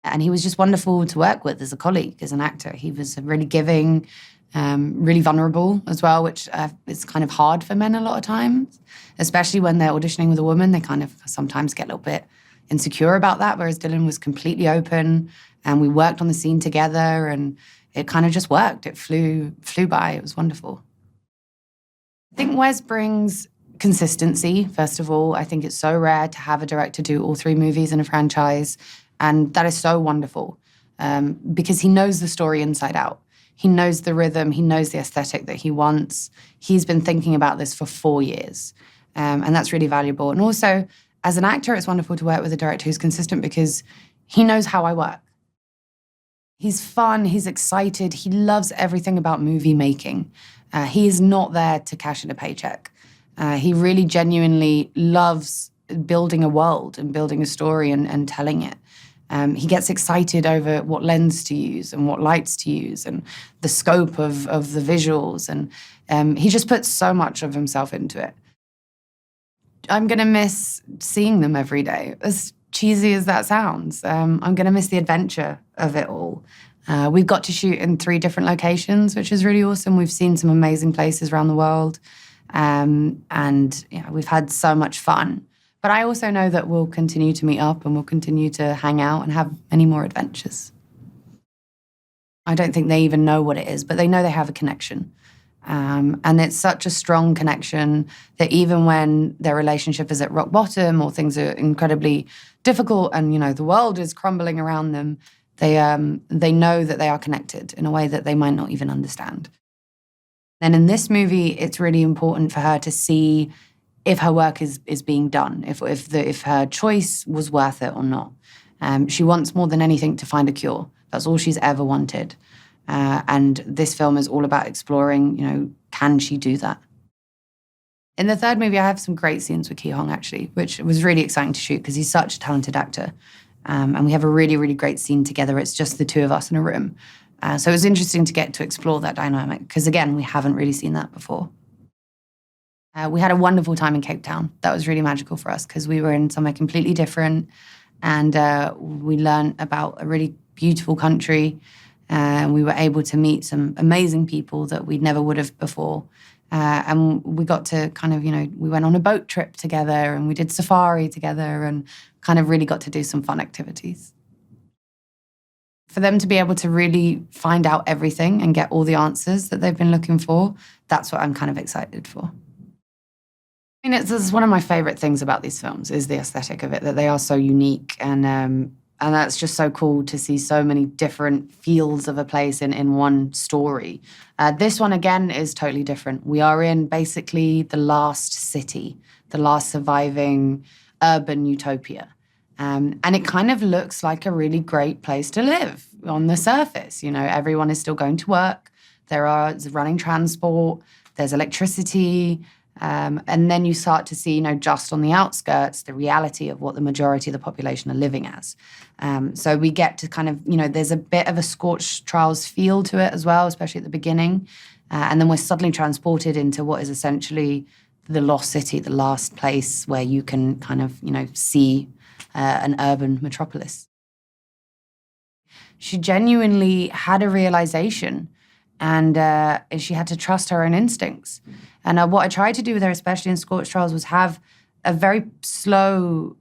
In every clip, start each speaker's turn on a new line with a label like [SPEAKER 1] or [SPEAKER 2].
[SPEAKER 1] And he was just wonderful to work with as a colleague, as an actor. He was really giving, really vulnerable as well, which is kind of hard for men a lot of times, especially when they're auditioning with a woman. They kind of sometimes get a little bit insecure about that, whereas Dylan was completely open, and we worked on the scene together, and it kind of just worked. It flew by. It was wonderful. I think Wes brings consistency, first of all. I think it's so rare to have a director do all 3 movies in a franchise, and that is so wonderful because he knows the story inside out. He knows the rhythm, he knows the aesthetic that he wants. He's been thinking about this for 4 years, and that's really valuable. And also, as an actor, it's wonderful to work with a director who's consistent because he knows how I work. He's fun, he's excited, he loves everything about movie making. He is not there to cash in a paycheck. He really genuinely loves building a world and building a story and telling it. He gets excited over what lens to use and what lights to use and the scope of the visuals. And he just puts so much of himself into it. I'm going to miss seeing them every day, as cheesy as that sounds. I'm going to miss the adventure of it all. We've got to shoot in 3 different locations, which is really awesome. We've seen some amazing places around the world. And we've had so much fun. But I also know that we'll continue to meet up and we'll continue to hang out and have many more adventures. I don't think they even know what it is, but they know they have a connection. And it's such a strong connection that even when their relationship is at rock bottom or things are incredibly difficult and, the world is crumbling around them, they know that they are connected in a way that they might not even understand. And in this movie, it's really important for her to see if her work is being done, if her choice was worth it or not. She wants more than anything to find a cure. That's all she's ever wanted. And this film is all about exploring, can she do that? In the 3rd movie, I have some great scenes with Ki Hong, actually, which was really exciting to shoot because he's such a talented actor. And we have a really, really great scene together. It's just the 2 of us in a room. So it was interesting to get to explore that dynamic because, again, we haven't really seen that before. We had a wonderful time in Cape Town. That was really magical for us because we were in somewhere completely different and we learned about a really beautiful country. And we were able to meet some amazing people that we never would have before. And we got to kind of, we went on a boat trip together and we did safari together and kind of really got to do some fun activities. For them to be able to really find out everything and get all the answers that they've been looking for, that's what I'm kind of excited for. I mean, it's one of my favorite things about these films is the aesthetic of it, that they are so unique and that's just so cool to see so many different feels of a place in one story. This one, again, is totally different. We are in basically the last city, the last surviving urban utopia. And it kind of looks like a really great place to live on the surface. Everyone is still going to work. There's running transport. There's electricity. And then you start to see, just on the outskirts, the reality of what the majority of the population are living as. So we get to kind of, there's a bit of a Scorched Trials feel to it as well, especially at the beginning. And then we're suddenly transported into what is essentially the lost city, the last place where you can kind of, see an urban metropolis. She genuinely had a realization and she had to trust her own instincts. And what I tried to do with her, especially in Scorched Trials, was have a very slow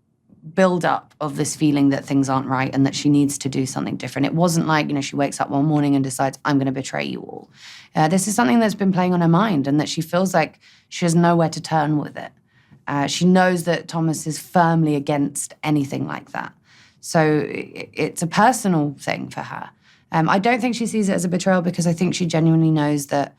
[SPEAKER 1] build-up of this feeling that things aren't right and that she needs to do something different. It wasn't like, she wakes up one morning and decides, I'm going to betray you all. This is something that's been playing on her mind and that she feels like she has nowhere to turn with it. She knows that Thomas is firmly against anything like that. So it's a personal thing for her. I don't think she sees it as a betrayal because I think she genuinely knows that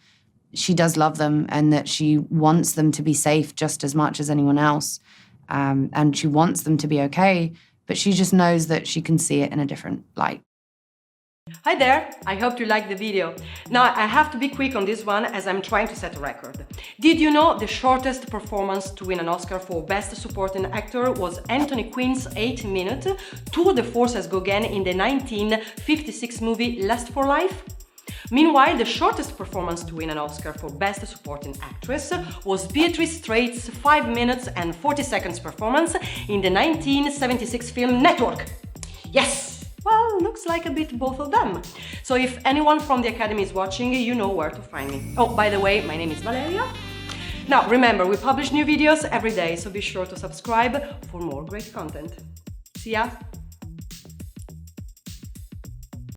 [SPEAKER 1] she does love them and that she wants them to be safe just as much as anyone else. And she wants them to be okay, but she just knows that she can see it in a different light.
[SPEAKER 2] Hi there, I hope you liked the video. Now I have to be quick on this one as I'm trying to set a record. Did you know the shortest performance to win an Oscar for Best Supporting Actor was Anthony Quinn's 8-minute Tour de Force as Gauguin in the 1956 movie Lust for Life? Meanwhile, the shortest performance to win an Oscar for Best Supporting Actress was Beatrice Strait's 5 minutes and 40 seconds performance in the 1976 film Network. Yes! Well, looks like a bit both of them. So if anyone from the Academy is watching, you know where to find me. Oh, by the way, my name is Valeria. Now, remember, we publish new videos every day, so be sure to subscribe for more great content. See ya!